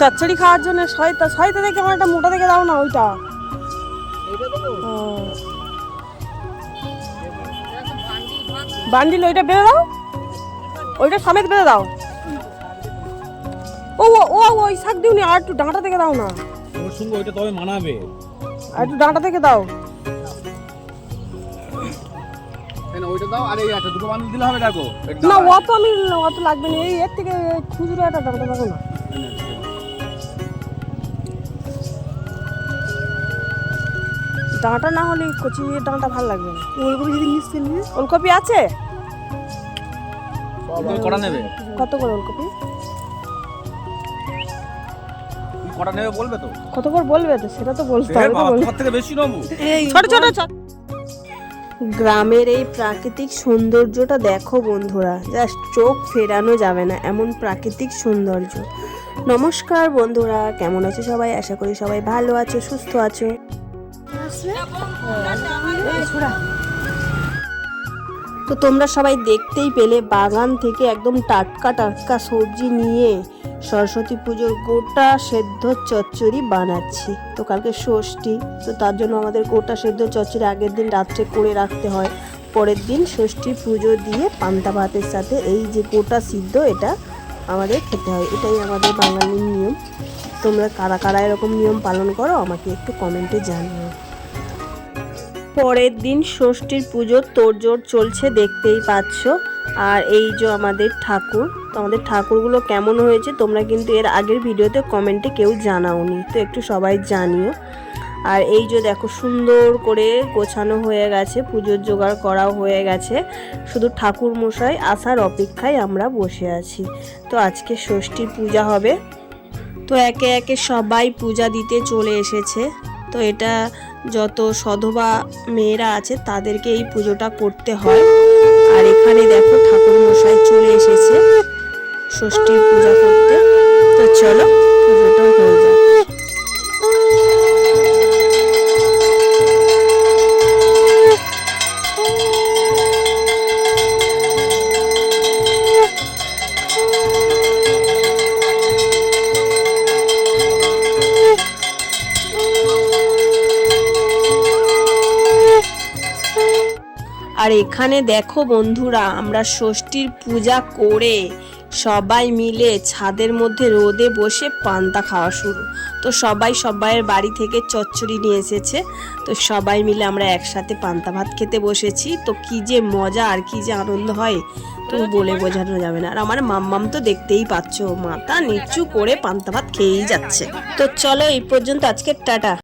চচ্চড়ি খাওয়ার জন্য সয়তা সয়তা থেকে আমার একটা মোটা থেকে দাও না ওইটা। বান্ডিল ওইটা বেঁধে দাও, ওইটা সমেত বেঁধে দাও। ও ও ওই শাক দিওনি, আর একটু ডাঁটা থেকে দাও না। ওর সঙ্গে ওইটা তবে মানাবে। আর একটু ডাঁটা থেকে দাও। না ওইটা দাও, আর এই একটা দুটো বান্ডিল দিলে হবে। দেখো না অত আমি অত লাগবে না, এই এর থেকে খুচরো একটা ডাঁটা থাকো না। ডাঁটা না হলে কচি ডাঁটা ভালো লাগবে না। ওলকপি যদি মিশতে নিয়ে, ওলকপি আছে কটা নেবে? কত করে ওলকপি? কটা নেবে বলবে তো? কত করে বলবে তো, সেটা তো বলতে হবে। তোমার থেকে বেশি নেবো। ছোট ছোট গ্রামের এই প্রাকৃতিক সৌন্দর্যটা দেখো বন্ধুরা, জাস্ট চোখ ফেরানো যাবে না, এমন প্রাকৃতিক সৌন্দর্য। নমস্কার বন্ধুরা, কেমন আছো সবাই? আশা করি সবাই ভালো আছো, সুস্থ আছো। তো তোমরা সবাই দেখতেই পেলে বাগান থেকে একদম টাটকা টাটকা সবজি নিয়ে সরস্বতী পুজোর গোটা সেদ্ধ চচ্চড়ি বানাচ্ছি। তো কালকে ষষ্ঠী, তো তার জন্য আমাদের গোটা সেদ্ধ চচ্চড়ি আগের দিন রাত্রে করে রাখতে হয়, পরের দিন ষষ্ঠী পুজো দিয়ে পান্তা ভাতের সাথে এই যে গোটা সিদ্ধ এটা আমাদের খেতে হয়। এটাই আমাদের বাঙালির নিয়ম। তোমরা কারা কারা এরকম নিয়ম পালন করো আমাকে একটু কমেন্টে জানিও। পরের দিন ষষ্ঠীর পুজোর তোড়জোড় চলছে, দেখতেই পাচ্ছ। আর এই যে আমাদের ঠাকুর, তো আমাদের ঠাকুরগুলো কেমন হয়েছে তোমরা কিন্তু এর আগের ভিডিওতে কমেন্টে কেউ জানাওনি, তো একটু সবাই জানিও। আর এই যে দেখো সুন্দর করে গোছানো হয়ে গেছে, পুজোর জোগাড় করাও হয়ে গেছে, শুধু ঠাকুর মশাই আসার অপেক্ষায় আমরা বসে আছি। তো আজকে ষষ্ঠীর পূজা হবে, তো একে একে সবাই পূজা দিতে চলে এসেছে। তো এটা যত সধবা মেয়েরা আছে তাদেরকে এই পুজোটা করতে হয়। আর এখানে দেখো ঠাকুর মশাই চলে এসেছে ষষ্ঠীর পূজা করতে। তো চলো পুজোটা হয়ে যাক। আর এখানে দেখো বন্ধুরা, আমরা ষষ্ঠীর পূজা করে সবাই মিলে ছাদের মধ্যে রোদে বসে পান্তা খাওয়া শুরু। তো সবাই সবাইয়ের বাড়ি থেকে চচ্চড়ি নিয়ে এসেছে, তো সবাই মিলে আমরা একসাথে পান্তা ভাত খেতে বসেছি। তো কি যে মজা আর কি যে আনন্দ হয় তো বলে বোঝানো যাবে না। আর আমার মাম্মাম তো দেখতেই পাচ্ছ, মাথা নিচু করে পান্তা ভাত খেয়েই যাচ্ছে। তো চলো এই পর্যন্ত, আজকে টাটা।